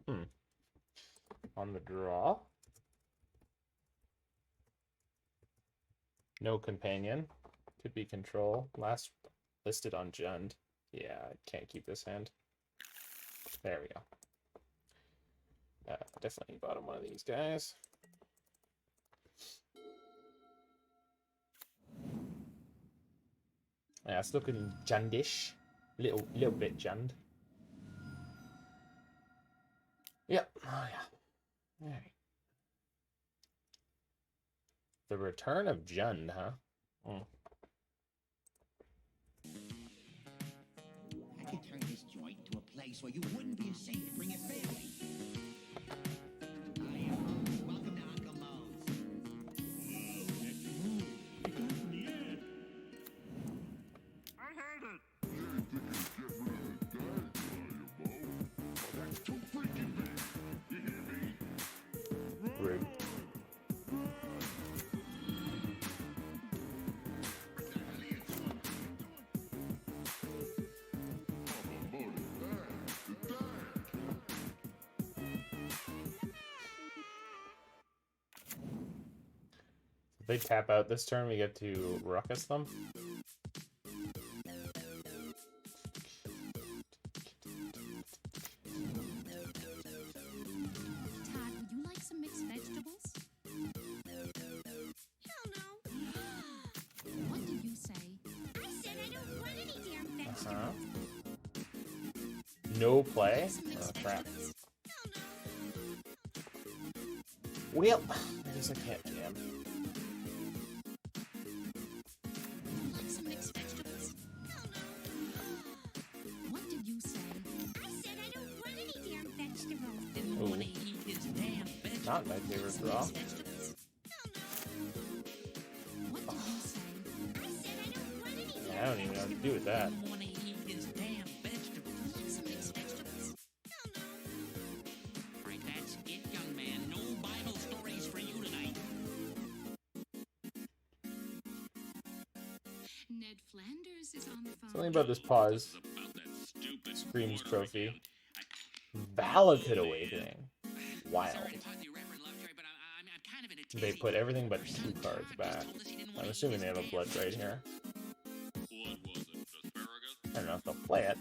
On the draw. No companion. Could be control. Last listed on Jund. Yeah, I can't keep this hand. There we go. Definitely bottom one of these guys. Yeah, it's looking Jundish. Little bit Jund. Yep. Oh yeah. Alright. The return of Jund, huh? Mm. I could turn this joint to a place where you wouldn't be ashamed to bring your family. Welcome to Uncle Mo's. I hate it. You think you get rid of the guy, Bo? That's too freaking big. You hear me? Rude. If they tap out this turn, we get to ruckus them. No play? Oh, crap. Well, I guess I can't jam. What did you say? I said I don't want any damn vegetables. Ooh. Not my favorite draw. What did you say? I said I don't want any Yeah, I don't even know what to do with that. Something about this pause screams trophy. Valakut Awakening. Wild. They put everything but 2 cards back. I'm assuming they have a blood right here. I don't know if they'll play it.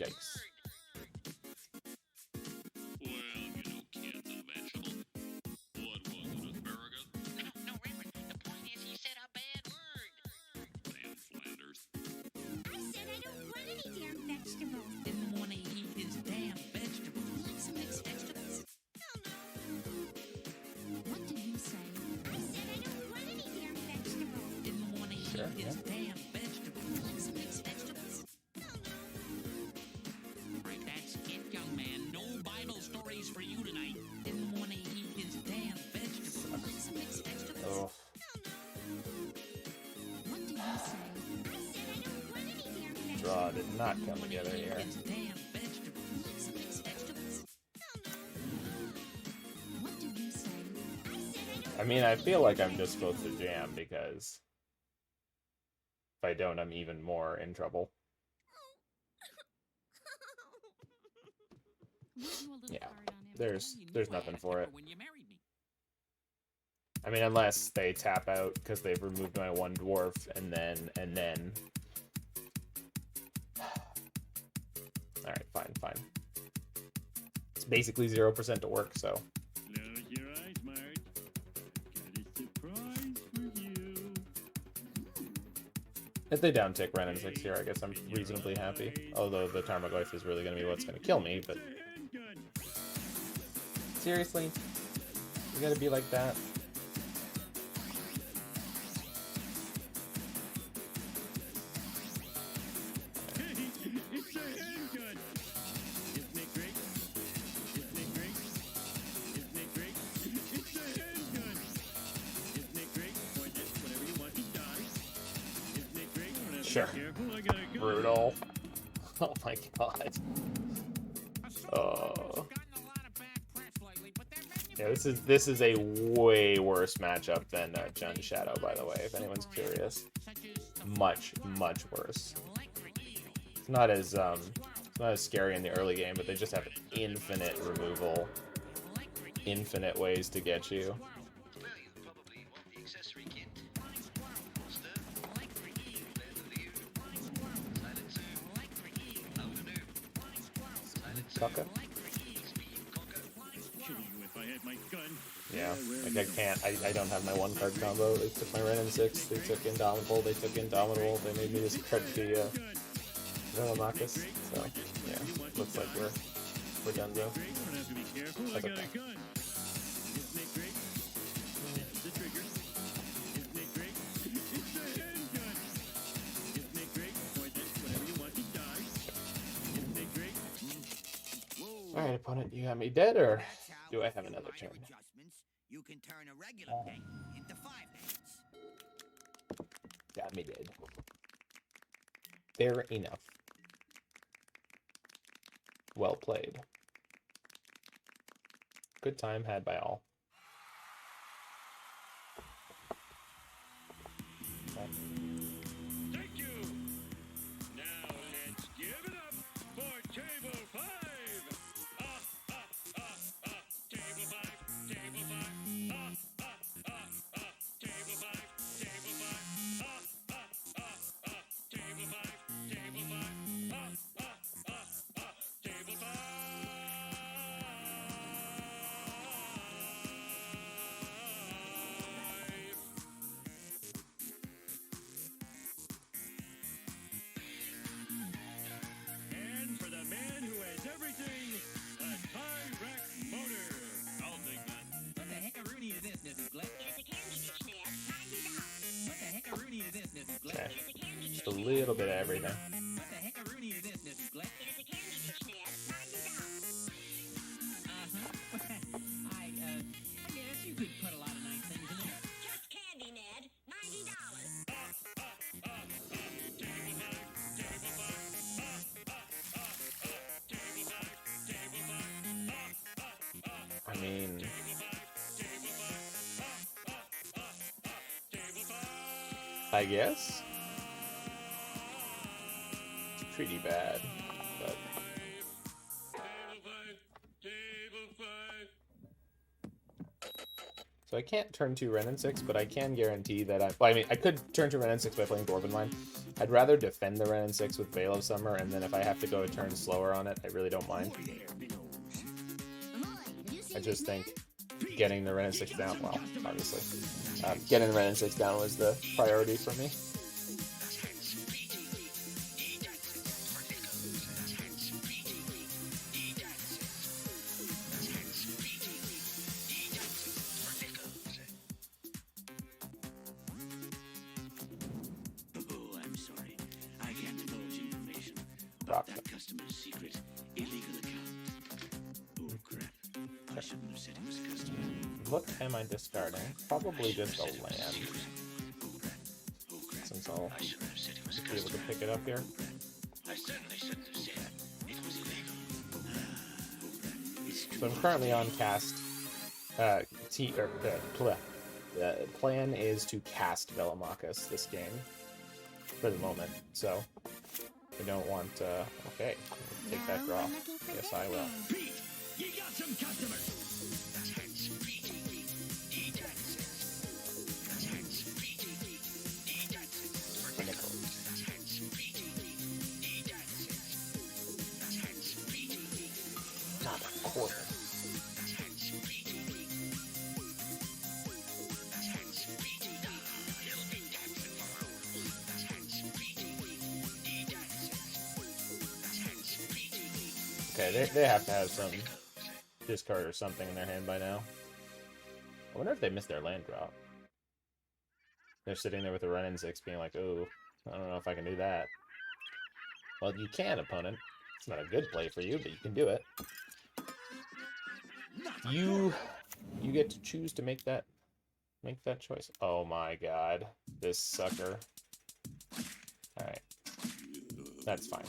Yikes. Draw did not come together here. I mean, I feel like I'm just supposed to jam because if I don't, I'm even more in trouble. Yeah, there's nothing for it. I mean, unless they tap out because they've removed my 1 dwarf and then. Alright, fine. It's basically 0% to work, so. Close your eyes, Mark. Got a surprise for you. If they downtick Wrenn and Six here, I guess I'm reasonably happy. Although the Tarmogoyf is really going to be what's going to kill me, but... Seriously? You gotta be like that? Sure. Brutal. Oh my god. Oh. Yeah, this is a way worse matchup than Jund Shadow, by the way, if anyone's curious. Much worse. It's not as It's not as scary in the early game, but they just have infinite removal, infinite ways to get you. Sucker. Yeah, like I can't. I don't have my one card combo. They took my Wrenn and Six. They took Indomitable. They took Indomitable. They made me this crunchy Velomachus. So yeah, looks like we're done though. That's okay. All right, opponent, you got me dead, or do I have another turn? You can turn a regular deck into 5 decks. Got me dead. Fair enough. Well played. Good time had by all. Okay. Thank you. Now let's give it up for table 5. Table 5. Table 5. Table 5. Table 5. Table 5. Table 5. Table 5. And for the man who has everything, a tie-rack motor. I'll take that. What the heck-a-rooney is this, Mrs. Glick? It is a candy dish, Ned. $90. What the heck-a-rooney is this, Mrs. Glick? Okay. It is a candy dish. Just a little bit of everything. What the heck-a-rooney is this, Mrs. Glick? It is a candy dish, Ned. $90. I guess you could put a lot of nice things in there. Just candy, Ned. $90. I mean, I guess it's pretty bad, but so I can't turn 2 Wrenn and Six, but I can guarantee that well, I mean, I could turn 2 Wrenn and Six by playing Dwarven Mine. I'd rather defend the Wrenn and Six with Veil of Summer, and then if I have to go a turn slower on it, I really don't mind. I just think getting the Wrenn and Six down, well, obviously, getting the Wrenn and Six down was the priority for me. Oh, I'm sorry. I can't divulge information Rock. about that customer's secret illegal account. Oh, crap. I shouldn't have said he was a customer. What am I discarding? Probably just a land, since I'll be able to pick it up here. I certainly shouldn't have said it was illegal. So I'm currently on cast. The plan is to cast Velomachus this game for the moment. So I don't want. Okay, take that draw. Yes, I will. Pete, you got some customers. Not a quarter. Okay, they have to have some discard or something in their hand by now. I wonder if they missed their land drop. They're sitting there with a Wrenn and Six being like, oh, I don't know if I can do that. Well, you can, opponent. It's not a good play for you, but you can do it. You get to choose to make that choice. Oh my god. This sucker. Alright. That's fine.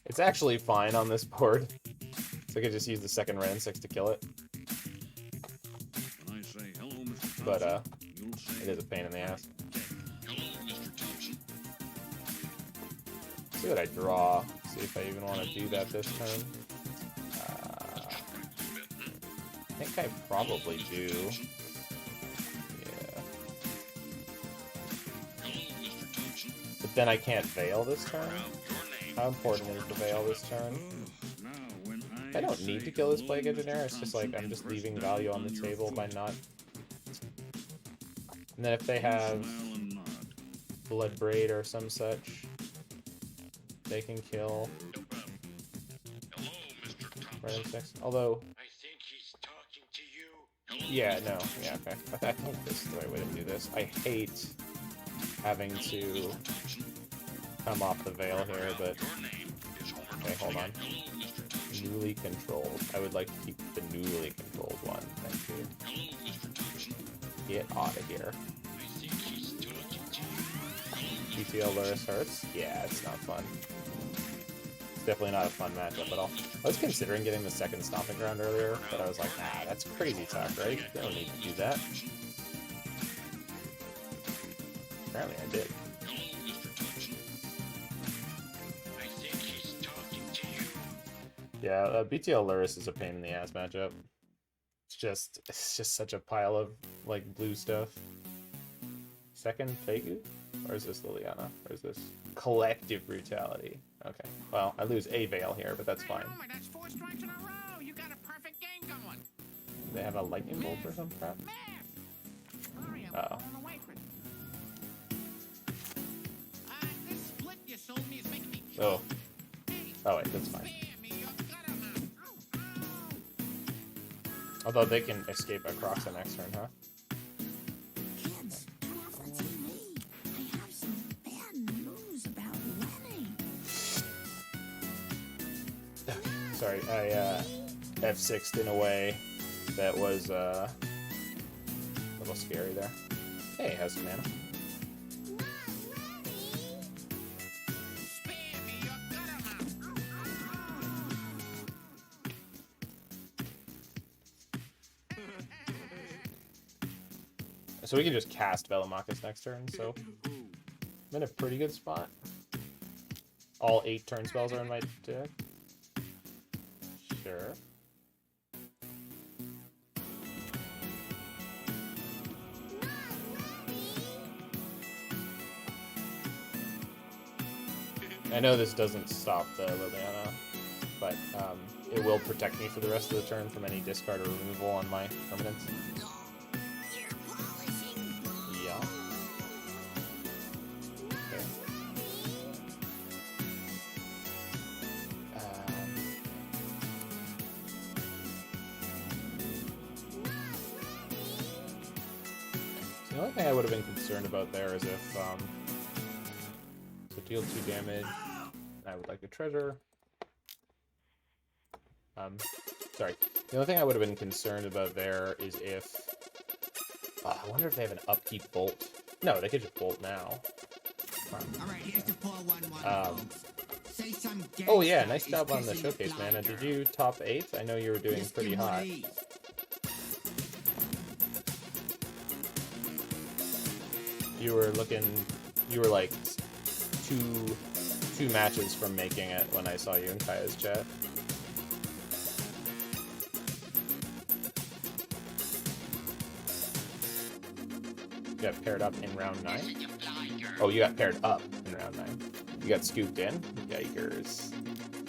It's actually fine on this board. So I could just use the second Wrenn and Six to kill it. When I say hello, Mr. But Thompson, you'll say it is a pain in the ass. hello, Mr. Thompson. See what I draw. See if I even want to do that this turn. I think I probably do. Yeah. But then I can't Veil this turn. How important is the Veil this turn? I don't need to kill this Plague Engineer. It's just like I'm just leaving value on the table by not. And then if they have Blood Braid or some such, they can kill Wrenn and Six. Although, yeah, no, yeah, okay. I think this is the right way to do this. I hate having to come off the Veil here, but okay, hold on. Newly controlled. I would like to keep the newly controlled one. Thank you. Get out of here. GTL Luris hurts? Yeah, it's not fun. It's definitely not a fun matchup at all. I was considering getting the second Stomping Ground earlier, but I was like, nah, that's crazy talk, right? They don't need to do that. Apparently I did. Yeah, BTL Luris is a pain in the ass matchup. It's just such a pile of like blue stuff. Second Pegu? Or is this Liliana? Or is this Collective Brutality? Okay. Well, I lose a Veil here, but that's fine. That's 4 strikes in a row. You got a perfect game going. They have a lightning bolt or some crap? Oh. This split you sold me is making me Oh. Oh wait, that's fine. Although they can escape across the next turn, huh? Kids, turn off the TV. I have some bad news about Lenny. Sorry, I F6'd in a way that was a little scary there. Hey, how's some mana? So we can just cast Velomachus next turn, so I'm in a pretty good spot. All 8 turn spells are in my deck. Sure. I know this doesn't stop the Liliana, but it will protect me for the rest of the turn from any discard or removal on my permanents. Yeah. Okay. The only thing I would have been concerned about there is if so deal 2 damage. I would like a treasure. Sorry. The only thing I would have been concerned about there is if I wonder if they have an upkeep bolt. No, they could just bolt now. Alright, here's the 4-1-1. Say some Oh yeah, nice job on the showcase, man. And did you top 8? I know you were doing pretty hot. You were like two matches from making it when I saw you in Kaya's chat. You got paired up in round 9? Oh, you got paired up in round 9. You got scooped in? Yikers.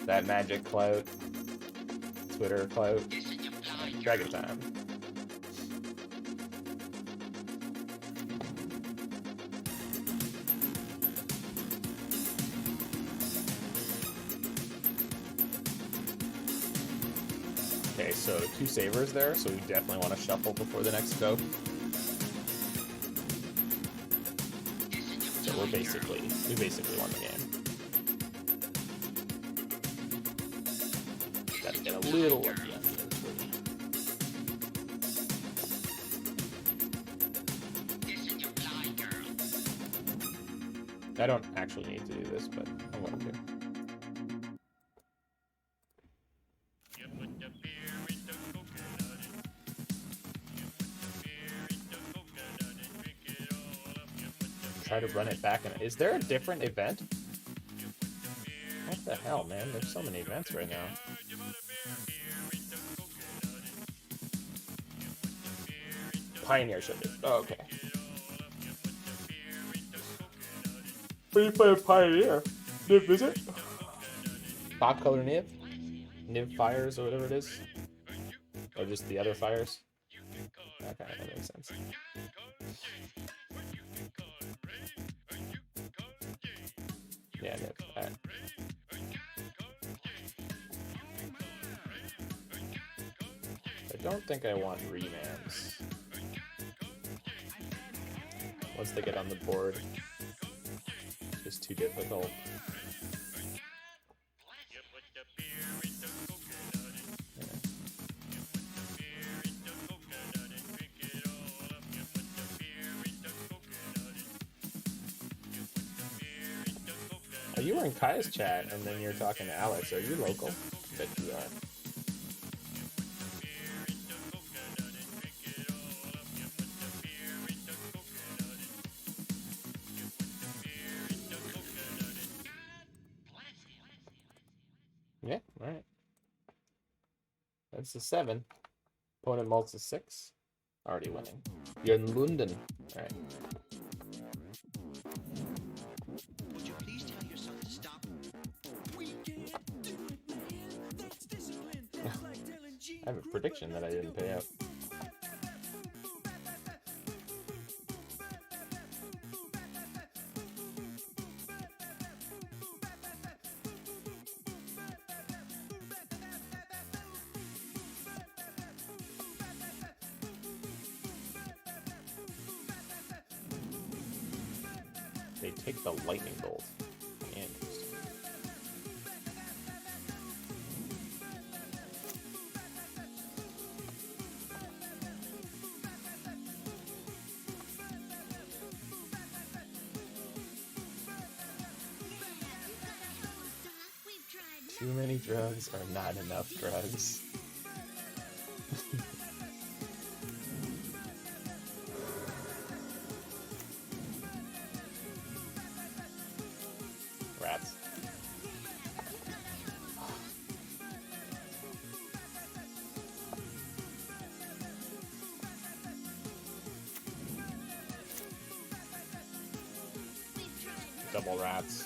That magic clout. Twitter clout. Dragon time. Okay, so 2 savers there, so we definitely want to shuffle before the next go. So we basically won the game. Gotta get a little lucky on this. I don't actually need to do this, but I'm going to. Try to run it back. Is there a different event? What the hell, man? There's so many events right now. Pioneer Sugar. Oh, okay. Free play Pioneer. Niv, is it? Pop color Niv? Niv Fires or whatever it is? Or just the other fires? Okay, that makes sense. Yeah, Niv. Alright. I don't think I want remands. Once they get on the board, it's just too difficult. Oh, you were in Kaya's chat, and then you're talking to Alex. Are you local? I bet you are. Yeah, alright. That's a 7. Opponent mults a 6. Already winning. You're in London. Alright. Would you please tell your son to stop? I have a prediction that I didn't pay out. They take the lightning bolt. Interesting. Too many drugs are not enough drugs. Rats. Double rats.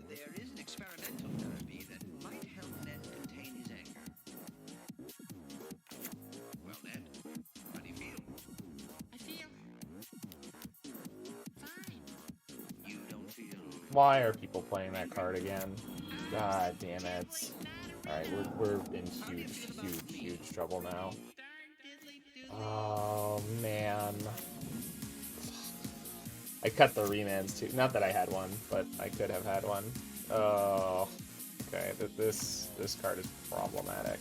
There is an experimental therapy that might help Ned contain his anger. Well, Ned, how do you feel? I feel fine. You don't feel... Why are people playing that card again? God damn it. Alright, we're in huge trouble now. Oh, man. I cut the remands too. Not that I had one, but I could have had one. Oh, okay. This card is problematic.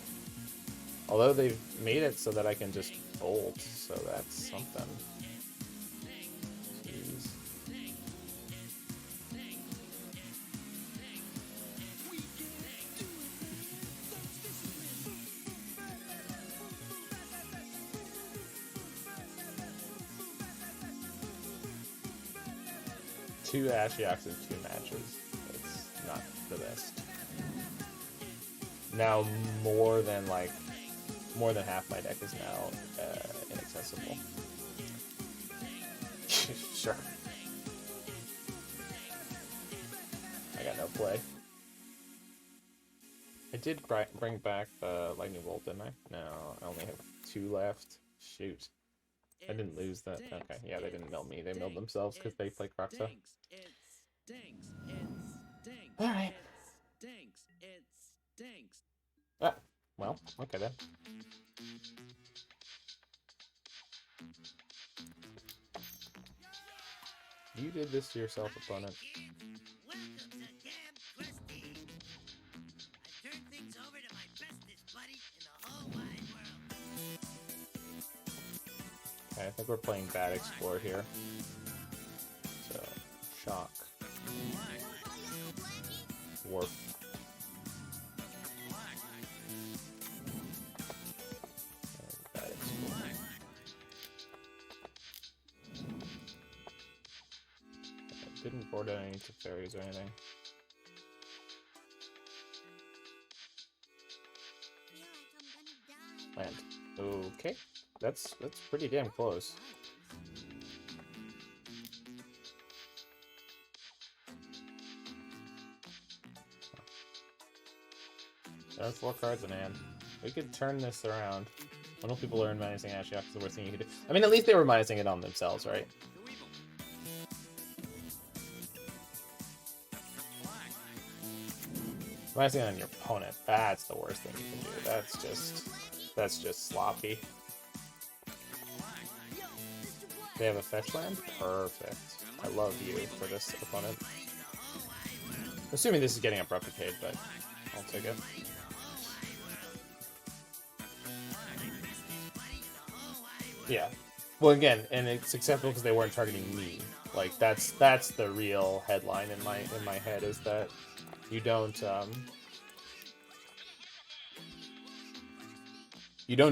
Although they've made it so that I can just bolt, so that's something. Jeez. Two Ashioks in 2 matches. It's not the best. Now more than half my deck is now inaccessible. Sure. I got no play. I did bring back the Lightning Bolt, didn't I? No, I only have 2 left. Shoot. I didn't lose that. Okay, yeah, they didn't mill me. They milled themselves because they play Croxa. Alright. Ah, well, okay then. You did this to yourself, opponent. Welcome to Damn Crusty. I turn things over to my bestest buddy in the whole wide world. Okay, I think we're playing Bad Explore here. So, Shock. Warp. And Bad Explore. Didn't board any Teferis or anything. Feel like I'm gonna die. Land. Okay. That's pretty damn close. There are 4 cards in hand. We could turn this around. I know people learn minusing Ashiok is the worst thing you could do. I mean, at least they were minusing it on themselves, right? Minusing it on your opponent. That's the worst thing you can do. That's just sloppy. They have a fetch land? Perfect. I love you for this opponent. Assuming this is getting abruptly paid, but I'll take it. Yeah. Well, again, and it's acceptable because they weren't targeting me. Like that's the real headline in my head is that you don't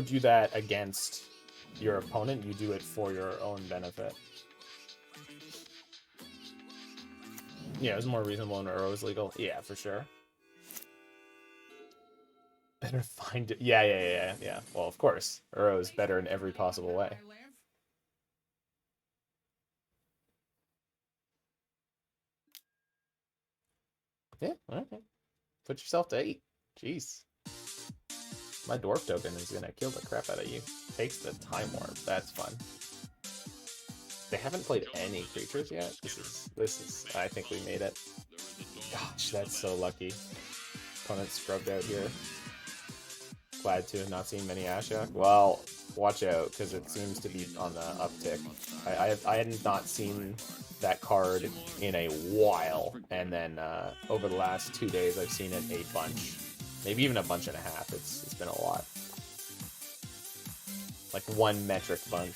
do that against your opponent. You do it for your own benefit. Yeah, it was more reasonable when Uro was legal. Yeah, for sure. Better find it. Yeah. Well, of course. Uro is better in every possible way. Yeah, okay. Put yourself to 8. Jeez. My dwarf token is gonna kill the crap out of you. Takes the time warp. That's fun. They haven't played any creatures yet. This is. I think we made it. Gosh, that's so lucky. Opponent scrubbed out here. Glad to have not seen many Ashiok. Well, watch out because it seems to be on the uptick. I had not seen that card in a while, and then over the last 2 days I've seen it a bunch, maybe even a bunch and a half. It's been a lot, like 1 metric bunch.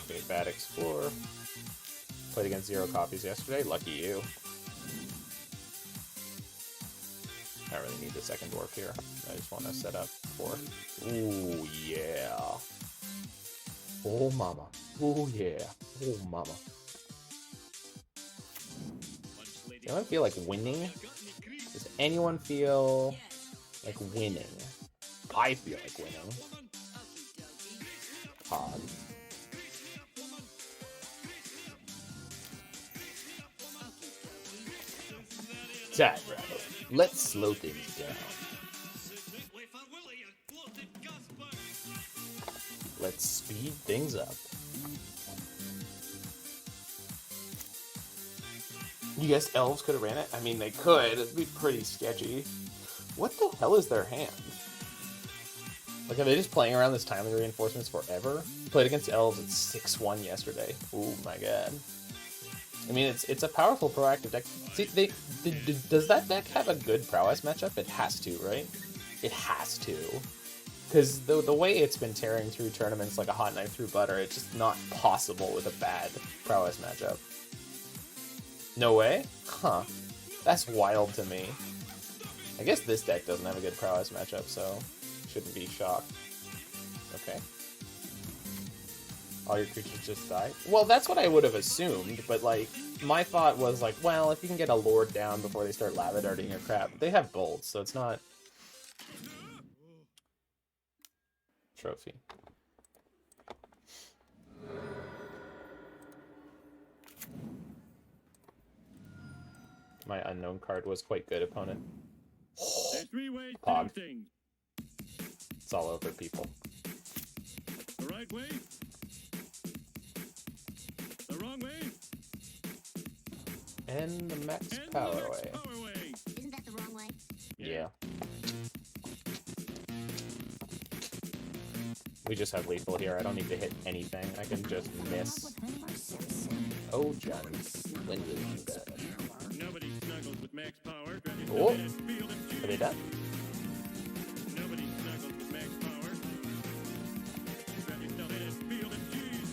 Okay, bad Explorer. Played against 0 copies yesterday. Lucky you. I don't really need the second dwarf here. I just want to set up for. Ooh, yeah. Oh, mama. Oh, yeah. Oh, mama. Anyone feel like winning? Does anyone feel like winning? I feel like winning. Pod. Sad, brother. Let's slow things down. Let's speed things up. You guess elves could have ran it? I mean, they could. It'd be pretty sketchy. What the hell is their hand? Like, are they just playing around this timely reinforcements forever? Played against elves at 6-1 yesterday. Oh my god. I mean, it's a powerful proactive deck. See, does that deck have a good prowess matchup? It has to, right? It has to. Because the way it's been tearing through tournaments like a hot knife through butter, it's just not possible with a bad prowess matchup. No way? Huh. That's wild to me. I guess this deck doesn't have a good prowess matchup, so shouldn't be shocked. Okay. All your creatures just die? Well, that's what I would have assumed, but, like, my thought was, like, well, if you can get a Lord down before they start lava darting your crap. They have bolts, so it's not... Trophy. My unknown card was quite good, opponent. There's 3 ways to Pog. do things. It's all over, people. The right way. The wrong way. And the max And power the way. next power way. Isn't that the wrong way? Yeah. We just have lethal here. I don't need to hit anything. I can just miss. Oh, Johnny. When will you die? Nobody snuggles with max power. Oh. Field of Are they done? Nobody snuggles with max power. Field of cheese.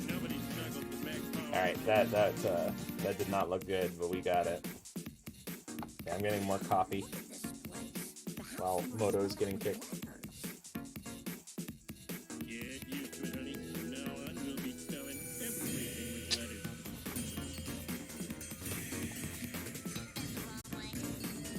Nobody snuggles with max power. Alright, that did not look good, but we got it. Okay, I'm getting more copy while Moto's getting kicked.